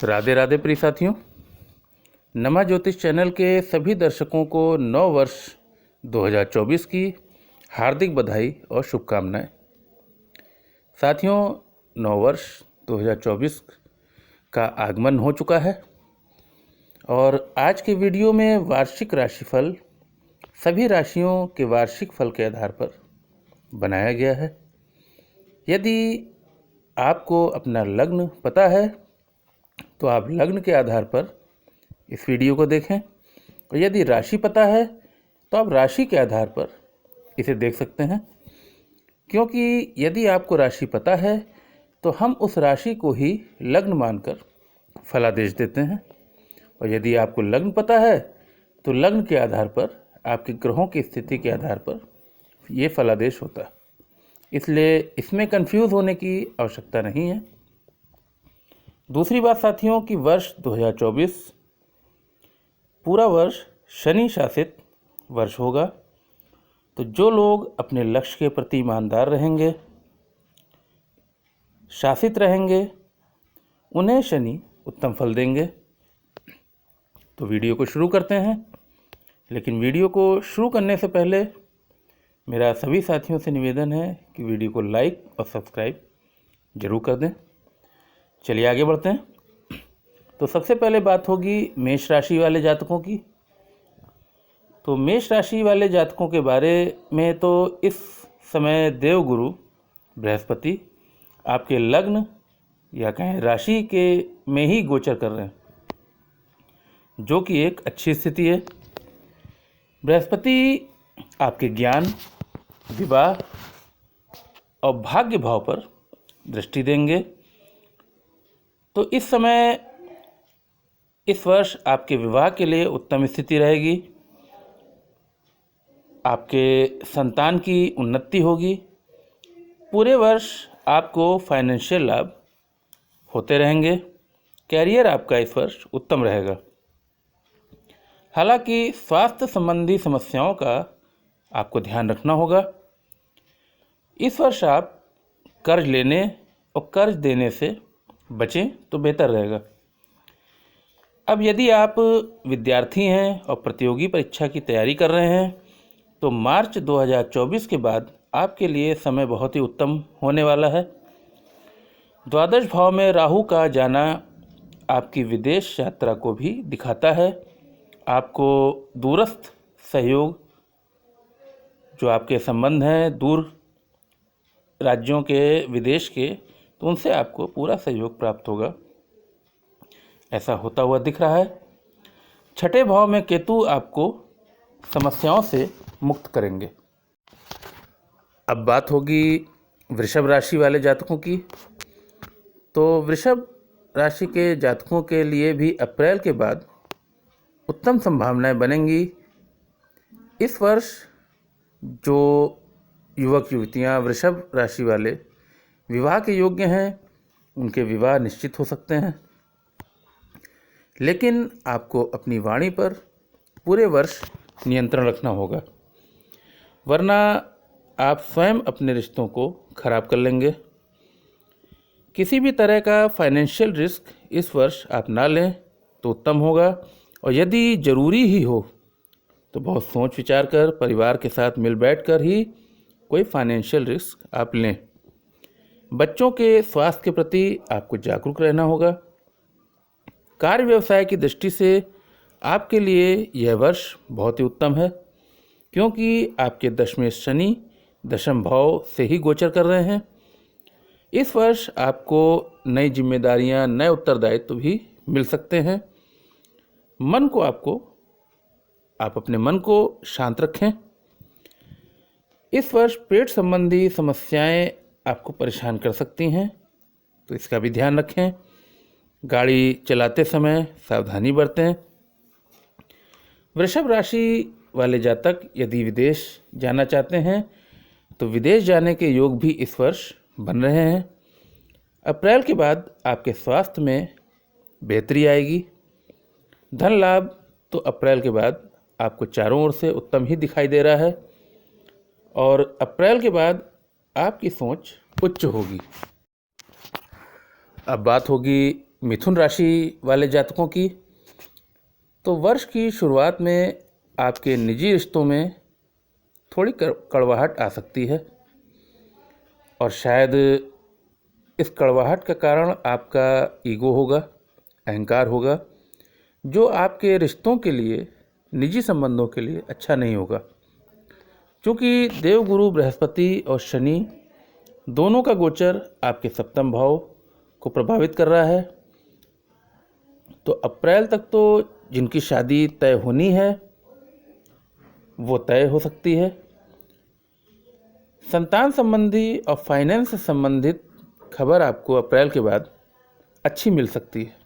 राधे राधे प्रिय साथियों, नमा ज्योतिष चैनल के सभी दर्शकों को नव वर्ष 2024 की हार्दिक बधाई और शुभकामनाएं। साथियों, नव वर्ष 2024 का आगमन हो चुका है और आज के वीडियो में वार्षिक राशिफल सभी राशियों के वार्षिक फल के आधार पर बनाया गया है। यदि आपको अपना लग्न पता है तो आप लग्न के आधार पर इस वीडियो को देखें, और यदि राशि पता है तो आप राशि के आधार पर इसे देख सकते हैं। क्योंकि यदि आपको राशि पता है तो हम उस राशि को ही लग्न मानकर फलादेश देते हैं, और यदि आपको लग्न पता है तो लग्न के आधार पर आपके ग्रहों की स्थिति के आधार पर ये फलादेश होता है। इसलिए इसमें कंफ्यूज होने की आवश्यकता नहीं है। दूसरी बात साथियों कि वर्ष 2024 पूरा वर्ष शनि शासित वर्ष होगा, तो जो लोग अपने लक्ष्य के प्रति ईमानदार रहेंगे, शासित रहेंगे, उन्हें शनि उत्तम फल देंगे। तो वीडियो को शुरू करते हैं, लेकिन वीडियो को शुरू करने से पहले मेरा सभी साथियों से निवेदन है कि वीडियो को लाइक और सब्सक्राइब जरूर कर दें। चलिए आगे बढ़ते हैं। तो सबसे पहले बात होगी मेष राशि वाले जातकों की। तो मेष राशि वाले जातकों के बारे में तो इस समय देवगुरु बृहस्पति आपके लग्न या कहें राशि के में ही गोचर कर रहे हैं, जो कि एक अच्छी स्थिति है। बृहस्पति आपके ज्ञान, विवाह और भाग्य भाव पर दृष्टि देंगे। तो इस समय इस वर्ष आपके विवाह के लिए उत्तम स्थिति रहेगी। आपके संतान की उन्नति होगी। पूरे वर्ष आपको फाइनेंशियल लाभ होते रहेंगे। कैरियर आपका इस वर्ष उत्तम रहेगा। हालांकि स्वास्थ्य संबंधी समस्याओं का आपको ध्यान रखना होगा। इस वर्ष आप कर्ज लेने और कर्ज देने से बचें तो बेहतर रहेगा। अब यदि आप विद्यार्थी हैं और प्रतियोगी परीक्षा की तैयारी कर रहे हैं तो मार्च 2024 के बाद आपके लिए समय बहुत ही उत्तम होने वाला है। द्वादश भाव में राहु का जाना आपकी विदेश यात्रा को भी दिखाता है। आपको दूरस्थ सहयोग, जो आपके संबंध हैं दूर राज्यों के, विदेश के, तो उनसे आपको पूरा सहयोग प्राप्त होगा, ऐसा होता हुआ दिख रहा है। छठे भाव में केतु आपको समस्याओं से मुक्त करेंगे। अब बात होगी वृषभ राशि वाले जातकों की। तो वृषभ राशि के जातकों के लिए भी अप्रैल के बाद उत्तम संभावनाएं बनेंगी। इस वर्ष जो युवक युवतियां वृषभ राशि वाले विवाह के योग्य हैं, उनके विवाह निश्चित हो सकते हैं। लेकिन आपको अपनी वाणी पर पूरे वर्ष नियंत्रण रखना होगा, वरना आप स्वयं अपने रिश्तों को खराब कर लेंगे। किसी भी तरह का फाइनेंशियल रिस्क इस वर्ष आप ना लें तो उत्तम होगा, और यदि ज़रूरी ही हो तो बहुत सोच विचार कर परिवार के साथ मिल बैठकर ही कोई फाइनेंशियल रिस्क आप लें। बच्चों के स्वास्थ्य के प्रति आपको जागरूक रहना होगा। कार्य व्यवसाय की दृष्टि से आपके लिए यह वर्ष बहुत ही उत्तम है, क्योंकि आपके दशमें शनि दशम भाव से ही गोचर कर रहे हैं। इस वर्ष आपको नई जिम्मेदारियां, नए उत्तरदायित्व भी मिल सकते हैं। आप अपने मन को शांत रखें। इस वर्ष पेट संबंधी समस्याएं आपको परेशान कर सकती हैं, तो इसका भी ध्यान रखें। गाड़ी चलाते समय सावधानी बरतें। वृषभ राशि वाले जातक यदि विदेश जाना चाहते हैं तो विदेश जाने के योग भी इस वर्ष बन रहे हैं। अप्रैल के बाद आपके स्वास्थ्य में बेहतरी आएगी। धन लाभ तो अप्रैल के बाद आपको चारों ओर से उत्तम ही दिखाई दे रहा है, और अप्रैल के बाद आपकी सोच उच्च होगी। अब बात होगी मिथुन राशि वाले जातकों की, तो वर्ष की शुरुआत में आपके निजी रिश्तों में थोड़ी कड़वाहट आ सकती है और शायद इस कड़वाहट का कारण आपका ईगो होगा, अहंकार होगा, जो आपके रिश्तों के लिए, निजी संबंधों के लिए अच्छा नहीं होगा। क्योंकि देवगुरु बृहस्पति और शनि दोनों का गोचर आपके सप्तम भाव को प्रभावित कर रहा है। तो अप्रैल तक तो जिनकी शादी तय होनी है वो तय हो सकती है। संतान संबंधी और फाइनेंस संबंधित खबर आपको अप्रैल के बाद अच्छी मिल सकती है।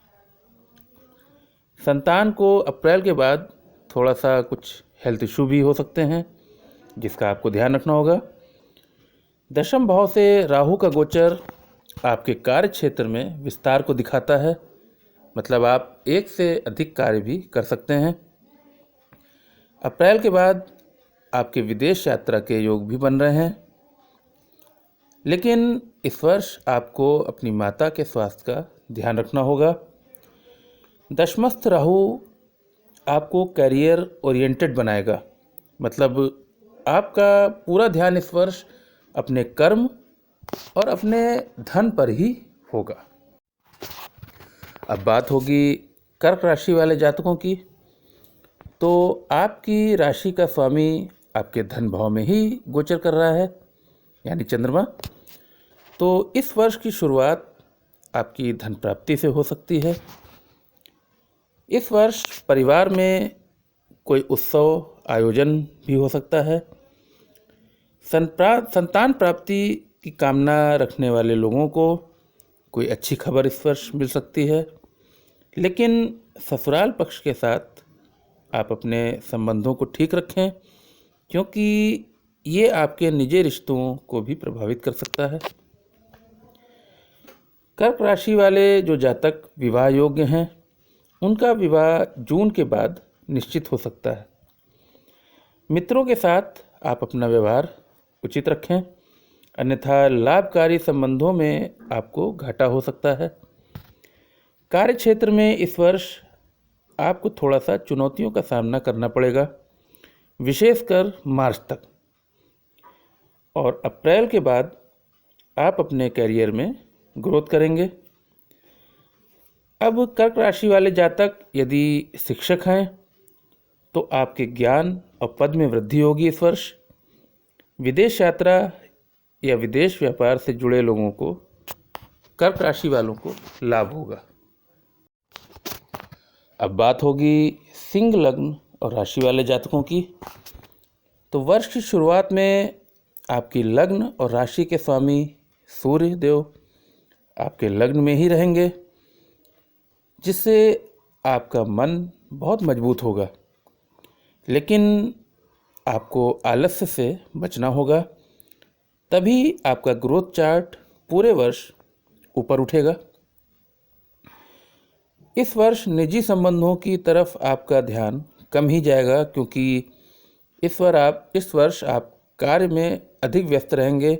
संतान को अप्रैल के बाद थोड़ा सा कुछ हेल्थ इशू भी हो सकते हैं, जिसका आपको ध्यान रखना होगा। दशम भाव से राहु का गोचर आपके कार्य क्षेत्र में विस्तार को दिखाता है, मतलब आप एक से अधिक कार्य भी कर सकते हैं। अप्रैल के बाद आपके विदेश यात्रा के योग भी बन रहे हैं, लेकिन इस वर्ष आपको अपनी माता के स्वास्थ्य का ध्यान रखना होगा। दशमस्थ राहु आपको करियर ओरिएंटेड बनाएगा, मतलब आपका पूरा ध्यान इस वर्ष अपने कर्म और अपने धन पर ही होगा। अब बात होगी कर्क राशि वाले जातकों की, तो आपकी राशि का स्वामी आपके धन भाव में ही गोचर कर रहा है, यानी चंद्रमा। तो इस वर्ष की शुरुआत आपकी धन प्राप्ति से हो सकती है। इस वर्ष परिवार में कोई उत्सव आयोजन भी हो सकता है। संतान प्राप्ति की कामना रखने वाले लोगों को कोई अच्छी खबर इस वर्ष मिल सकती है, लेकिन ससुराल पक्ष के साथ आप अपने संबंधों को ठीक रखें, क्योंकि ये आपके निजी रिश्तों को भी प्रभावित कर सकता है। कर्क राशि वाले जो जातक विवाह योग्य हैं, उनका विवाह जून के बाद निश्चित हो सकता है। मित्रों के साथ आप अपना व्यवहार उचित रखें, अन्यथा लाभकारी संबंधों में आपको घाटा हो सकता है। कार्य क्षेत्र में इस वर्ष आपको थोड़ा सा चुनौतियों का सामना करना पड़ेगा, विशेषकर मार्च तक। और अप्रैल के बाद आप अपने करियर में ग्रोथ करेंगे। अब कर्क राशि वाले जातक यदि शिक्षक हैं तो आपके ज्ञान और पद में वृद्धि होगी इस वर्ष। विदेश यात्रा या विदेश व्यापार से जुड़े लोगों को, कर्क राशि वालों को लाभ होगा। अब बात होगी सिंह लग्न और राशि वाले जातकों की, तो वर्ष की शुरुआत में आपकी लग्न और राशि के स्वामी सूर्य देव आपके लग्न में ही रहेंगे, जिससे आपका मन बहुत मजबूत होगा। लेकिन आपको आलस्य से बचना होगा, तभी आपका ग्रोथ चार्ट पूरे वर्ष ऊपर उठेगा। इस वर्ष निजी संबंधों की तरफ आपका ध्यान कम ही जाएगा, क्योंकि इस वर्ष आप कार्य में अधिक व्यस्त रहेंगे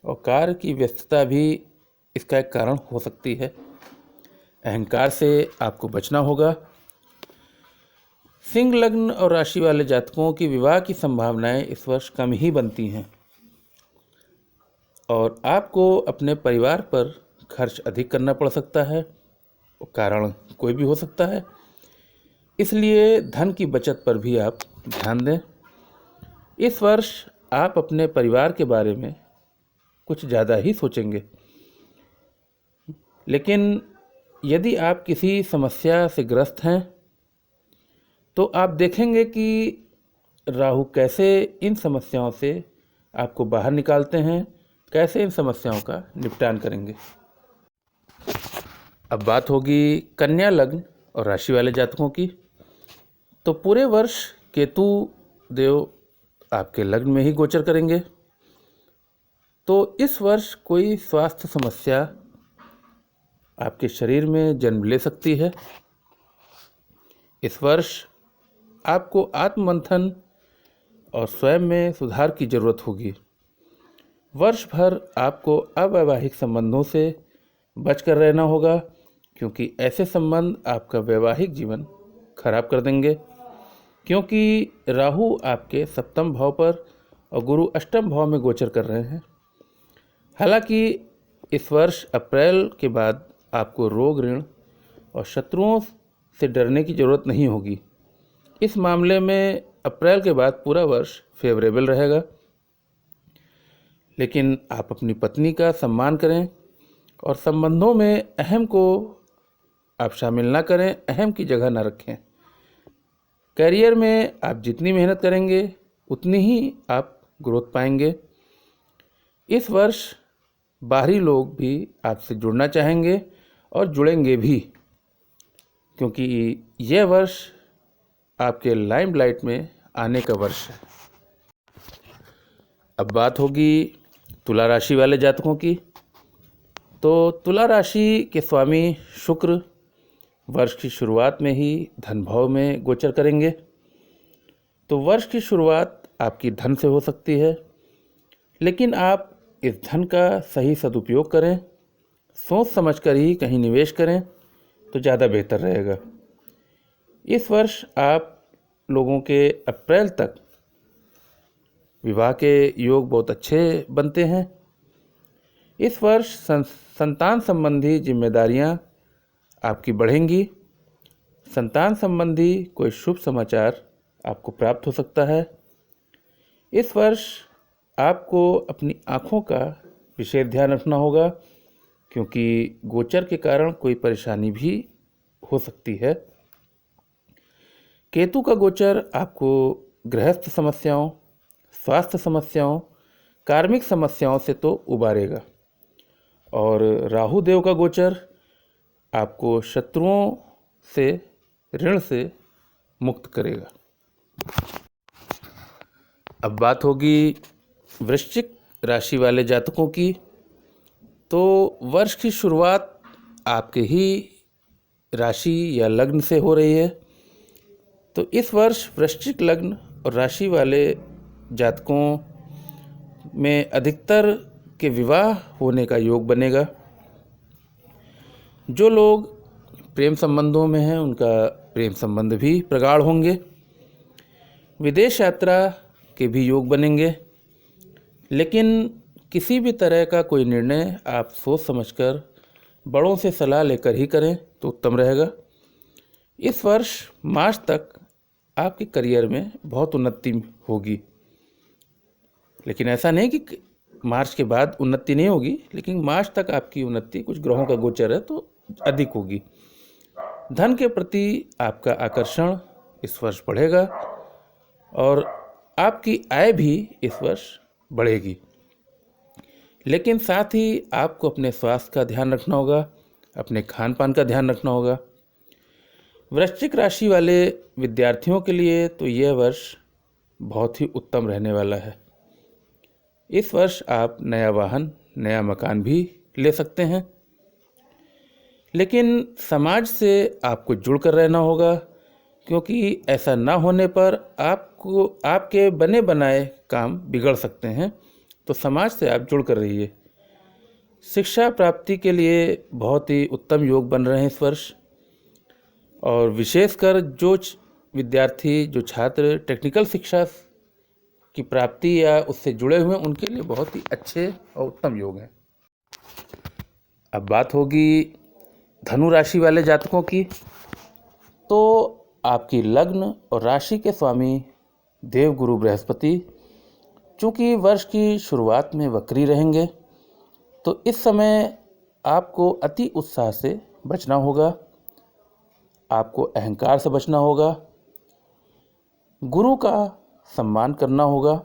और कार्य की व्यस्तता भी इसका एक कारण हो सकती है। अहंकार से आपको बचना होगा। सिंह लग्न और राशि वाले जातकों की विवाह की संभावनाएं इस वर्ष कम ही बनती हैं और आपको अपने परिवार पर खर्च अधिक करना पड़ सकता है, कारण कोई भी हो सकता है। इसलिए धन की बचत पर भी आप ध्यान दें। इस वर्ष आप अपने परिवार के बारे में कुछ ज़्यादा ही सोचेंगे, लेकिन यदि आप किसी समस्या से ग्रस्त हैं तो आप देखेंगे कि राहु कैसे इन समस्याओं से आपको बाहर निकालते हैं, कैसे इन समस्याओं का निपटान करेंगे। अब बात होगी कन्या लग्न और राशि वाले जातकों की, तो पूरे वर्ष केतु देव आपके लग्न में ही गोचर करेंगे। तो इस वर्ष कोई स्वास्थ्य समस्या आपके शरीर में जन्म ले सकती है। इस वर्ष आपको आत्ममंथन और स्वयं में सुधार की जरूरत होगी। वर्ष भर आपको अवैवाहिक संबंधों से बचकर रहना होगा, क्योंकि ऐसे संबंध आपका वैवाहिक जीवन खराब कर देंगे, क्योंकि राहु आपके सप्तम भाव पर और गुरु अष्टम भाव में गोचर कर रहे हैं। हालांकि इस वर्ष अप्रैल के बाद आपको रोग, ऋण और शत्रुओं से डरने की ज़रूरत नहीं होगी। इस मामले में अप्रैल के बाद पूरा वर्ष फेवरेबल रहेगा। लेकिन आप अपनी पत्नी का सम्मान करें और संबंधों में अहम को आप शामिल ना करें, अहम की जगह ना रखें। करियर में आप जितनी मेहनत करेंगे उतनी ही आप ग्रोथ पाएंगे। इस वर्ष बाहरी लोग भी आपसे जुड़ना चाहेंगे और जुड़ेंगे भी, क्योंकि यह वर्ष आपके लाइमलाइट में आने का वर्ष है। अब बात होगी तुला राशि वाले जातकों की। तो तुला राशि के स्वामी शुक्र वर्ष की शुरुआत में ही धन भाव में गोचर करेंगे। तो वर्ष की शुरुआत आपकी धन से हो सकती है, लेकिन आप इस धन का सही सदुपयोग करें, सोच समझकर ही कहीं निवेश करें तो ज़्यादा बेहतर रहेगा। इस वर्ष आप लोगों के अप्रैल तक विवाह के योग बहुत अच्छे बनते हैं। इस वर्ष संतान संबंधी जिम्मेदारियां आपकी बढ़ेंगी। संतान संबंधी कोई शुभ समाचार आपको प्राप्त हो सकता है। इस वर्ष आपको अपनी आँखों का विशेष ध्यान रखना होगा, क्योंकि गोचर के कारण कोई परेशानी भी हो सकती है। केतु का गोचर आपको गृहस्थ समस्याओं, स्वास्थ्य समस्याओं, कार्मिक समस्याओं से तो उबारेगा, और राहु देव का गोचर आपको शत्रुओं से, ऋण से मुक्त करेगा। अब बात होगी वृश्चिक राशि वाले जातकों की। तो वर्ष की शुरुआत आपके ही राशि या लग्न से हो रही है। तो इस वर्ष वृश्चिक लग्न और राशि वाले जातकों में अधिकतर के विवाह होने का योग बनेगा। जो लोग प्रेम संबंधों में हैं उनका प्रेम संबंध भी प्रगाढ़ होंगे। विदेश यात्रा के भी योग बनेंगे, लेकिन किसी भी तरह का कोई निर्णय आप सोच समझकर बड़ों से सलाह लेकर ही करें तो उत्तम रहेगा। इस वर्ष मार्च तक आपके करियर में बहुत उन्नति होगी, लेकिन ऐसा नहीं कि मार्च के बाद उन्नति नहीं होगी, लेकिन मार्च तक आपकी उन्नति कुछ ग्रहों का गोचर है तो अधिक होगी। धन के प्रति आपका आकर्षण इस वर्ष बढ़ेगा और आपकी आय भी इस वर्ष बढ़ेगी। लेकिन साथ ही आपको अपने स्वास्थ्य का ध्यान रखना होगा, अपने खान पान का ध्यान रखना होगा। वृश्चिक राशि वाले विद्यार्थियों के लिए तो यह वर्ष बहुत ही उत्तम रहने वाला है। इस वर्ष आप नया वाहन, नया मकान भी ले सकते हैं, लेकिन समाज से आपको जुड़कर रहना होगा, क्योंकि ऐसा ना होने पर आपको आपके बने बनाए काम बिगड़ सकते हैं। तो समाज से आप जुड़ कर रहिए। शिक्षा प्राप्ति के लिए बहुत ही उत्तम योग बन रहे हैं इस वर्ष, और विशेषकर जो विद्यार्थी, जो छात्र टेक्निकल शिक्षा की प्राप्ति या उससे जुड़े हुए हैं उनके लिए बहुत ही अच्छे और उत्तम योग हैं। अब बात होगी धनु राशि वाले जातकों की। तो आपकी लग्न और राशि के स्वामी देवगुरु बृहस्पति चूँकि वर्ष की शुरुआत में वक्री रहेंगे, तो इस समय आपको अति उत्साह से बचना होगा, आपको अहंकार से बचना होगा, गुरु का सम्मान करना होगा।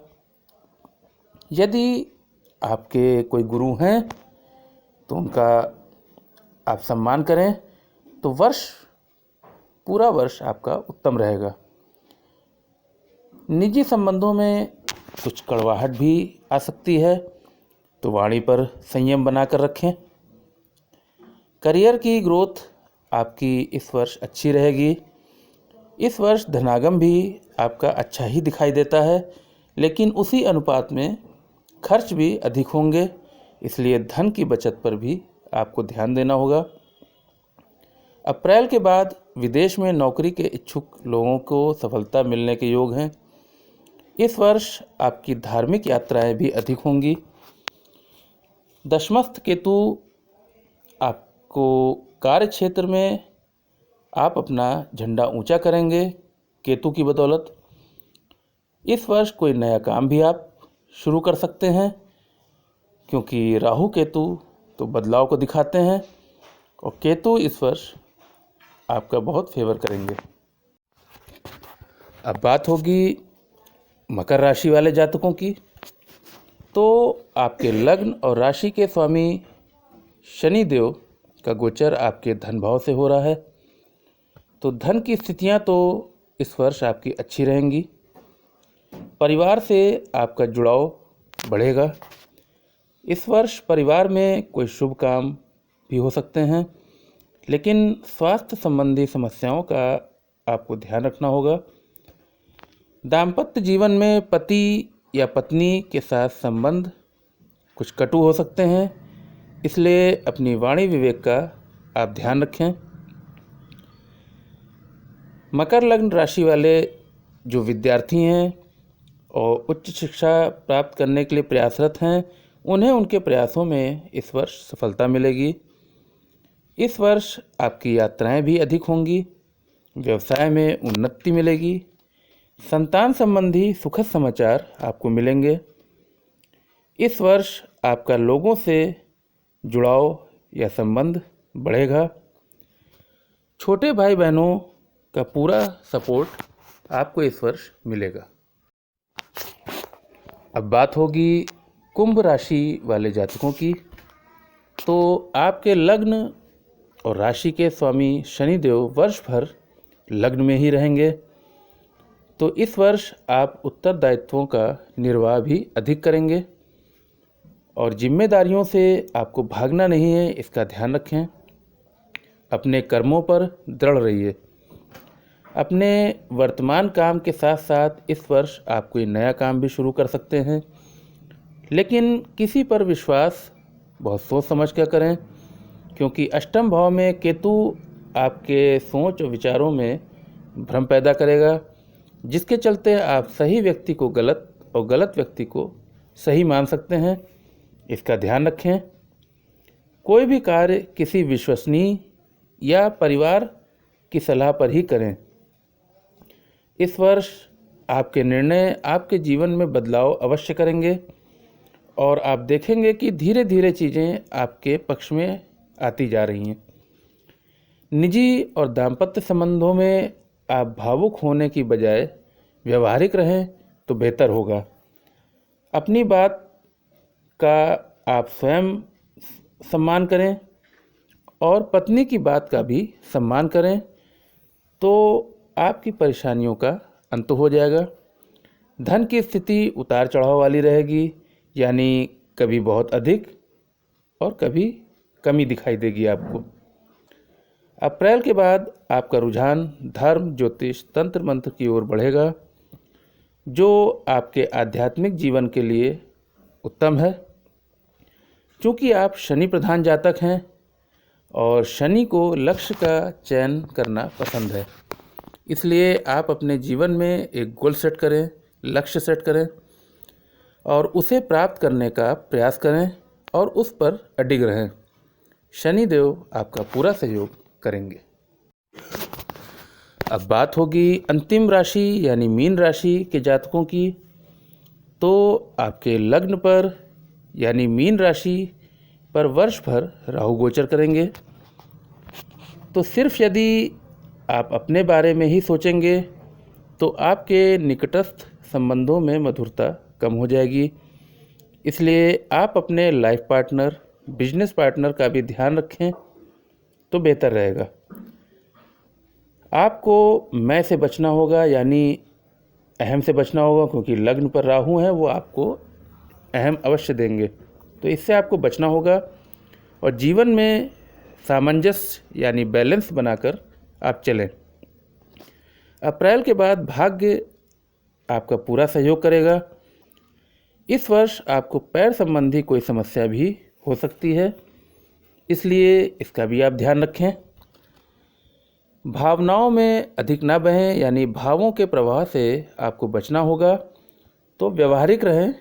यदि आपके कोई गुरु हैं तो उनका आप सम्मान करें, तो पूरा वर्ष आपका उत्तम रहेगा। निजी संबंधों में कुछ कड़वाहट भी आ सकती है, तो वाणी पर संयम बनाकर रखें। करियर की ग्रोथ आपकी इस वर्ष अच्छी रहेगी। इस वर्ष धनागम भी आपका अच्छा ही दिखाई देता है, लेकिन उसी अनुपात में खर्च भी अधिक होंगे, इसलिए धन की बचत पर भी आपको ध्यान देना होगा। अप्रैल के बाद विदेश में नौकरी के इच्छुक लोगों को सफलता मिलने के योग हैं। इस वर्ष आपकी धार्मिक यात्राएं भी अधिक होंगी। दशमस्थ केतु आपको कार्य क्षेत्र में आप अपना झंडा ऊंचा करेंगे केतु की बदौलत। इस वर्ष कोई नया काम भी आप शुरू कर सकते हैं, क्योंकि राहु केतु तो बदलाव को दिखाते हैं और केतु इस वर्ष आपका बहुत फेवर करेंगे। अब बात होगी मकर राशि वाले जातकों की। तो आपके लग्न और राशि के स्वामी शनि देव का गोचर आपके धन भाव से हो रहा है, तो धन की स्थितियां तो इस वर्ष आपकी अच्छी रहेंगी। परिवार से आपका जुड़ाव बढ़ेगा। इस वर्ष परिवार में कोई शुभ काम भी हो सकते हैं, लेकिन स्वास्थ्य संबंधी समस्याओं का आपको ध्यान रखना होगा। दाम्पत्य जीवन में पति या पत्नी के साथ संबंध कुछ कटु हो सकते हैं, इसलिए अपनी वाणी विवेक का आप ध्यान रखें। मकर लग्न राशि वाले जो विद्यार्थी हैं और उच्च शिक्षा प्राप्त करने के लिए प्रयासरत हैं, उन्हें उनके प्रयासों में इस वर्ष सफलता मिलेगी। इस वर्ष आपकी यात्राएं भी अधिक होंगी। व्यवसाय में उन्नति मिलेगी। संतान संबंधी सुखद समाचार आपको मिलेंगे। इस वर्ष आपका लोगों से जुड़ाव या संबंध बढ़ेगा। छोटे भाई बहनों का पूरा सपोर्ट आपको इस वर्ष मिलेगा। अब बात होगी कुंभ राशि वाले जातकों की। तो आपके लग्न और राशि के स्वामी शनिदेव वर्ष भर लग्न में ही रहेंगे, तो इस वर्ष आप उत्तरदायित्वों का निर्वाह भी अधिक करेंगे और जिम्मेदारियों से आपको भागना नहीं है, इसका ध्यान रखें। अपने कर्मों पर दृढ़ रहिए। अपने वर्तमान काम के साथ साथ इस वर्ष आप कोई नया काम भी शुरू कर सकते हैं, लेकिन किसी पर विश्वास बहुत सोच समझ कर करें, क्योंकि अष्टम भाव में केतु आपके सोच और विचारों में भ्रम पैदा करेगा, जिसके चलते आप सही व्यक्ति को गलत और गलत व्यक्ति को सही मान सकते हैं। इसका ध्यान रखें। कोई भी कार्य किसी विश्वसनीय या परिवार की सलाह पर ही करें। इस वर्ष आपके निर्णय आपके जीवन में बदलाव अवश्य करेंगे और आप देखेंगे कि धीरे धीरे चीज़ें आपके पक्ष में आती जा रही हैं। निजी और दाम्पत्य संबंधों में आप भावुक होने की बजाय व्यवहारिक रहें तो बेहतर होगा। अपनी बात का आप स्वयं सम्मान करें और पत्नी की बात का भी सम्मान करें, तो आपकी परेशानियों का अंत हो जाएगा। धन की स्थिति उतार चढ़ाव वाली रहेगी, यानी कभी बहुत अधिक और कभी कमी दिखाई देगी आपको। अप्रैल के बाद आपका रुझान धर्म, ज्योतिष, तंत्र मंत्र की ओर बढ़ेगा, जो आपके आध्यात्मिक जीवन के लिए उत्तम है। चूँकि आप शनि प्रधान जातक हैं और शनि को लक्ष्य का चयन करना पसंद है, इसलिए आप अपने जीवन में एक गोल सेट करें, लक्ष्य सेट करें और उसे प्राप्त करने का प्रयास करें और उस पर अडिग रहें। शनिदेव आपका पूरा सहयोग करेंगे। अब बात होगी अंतिम राशि यानी मीन राशि के जातकों की। तो आपके लग्न पर यानी मीन राशि पर वर्ष भर राहु गोचर करेंगे। तो सिर्फ यदि आप अपने बारे में ही सोचेंगे तो आपके निकटस्थ संबंधों में मधुरता कम हो जाएगी। इसलिए आप अपने लाइफ पार्टनर, बिजनेस पार्टनर का भी ध्यान रखें तो बेहतर रहेगा। आपको मैं से बचना होगा, यानी अहम से बचना होगा, क्योंकि लग्न पर राहु हैं, वो आपको अहम अवश्य देंगे, तो इससे आपको बचना होगा और जीवन में सामंजस्य यानी बैलेंस बनाकर आप चलें। अप्रैल के बाद भाग्य आपका पूरा सहयोग करेगा। इस वर्ष आपको पैर संबंधी कोई समस्या भी हो सकती है, इसलिए इसका भी आप ध्यान रखें। भावनाओं में अधिक ना बहें, यानी भावों के प्रवाह से आपको बचना होगा। तो व्यवहारिक रहें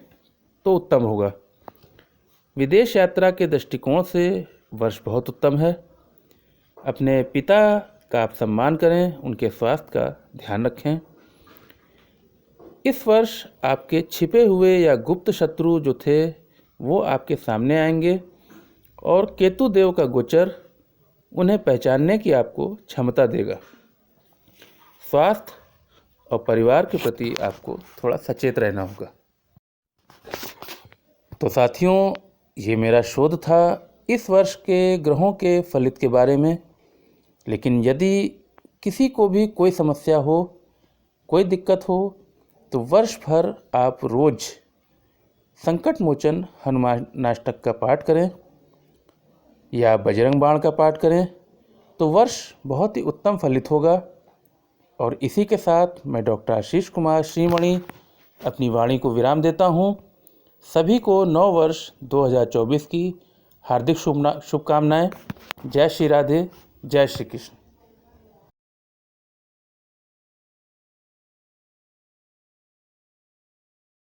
तो उत्तम होगा। विदेश यात्रा के दृष्टिकोण से वर्ष बहुत उत्तम है। अपने पिता का आप सम्मान करें, उनके स्वास्थ्य का ध्यान रखें। इस वर्ष आपके छिपे हुए या गुप्त शत्रु जो थे वो आपके सामने आएंगे और केतु देव का गोचर उन्हें पहचानने की आपको क्षमता देगा। स्वास्थ्य और परिवार के प्रति आपको थोड़ा सचेत रहना होगा। तो साथियों, ये मेरा शोध था इस वर्ष के ग्रहों के फलित के बारे में। लेकिन यदि किसी को भी कोई समस्या हो, कोई दिक्कत हो, तो वर्ष भर आप रोज संकट मोचन हनुमानाष्टक का पाठ करें या बजरंग बाण का पाठ करें, तो वर्ष बहुत ही उत्तम फलित होगा। और इसी के साथ मैं डॉक्टर आशीष कुमार श्रीमणि अपनी वाणी को विराम देता हूँ। सभी को नव वर्ष 2024 की हार्दिक शुभकामनाएं। जय श्री राधे, जय श्री कृष्ण।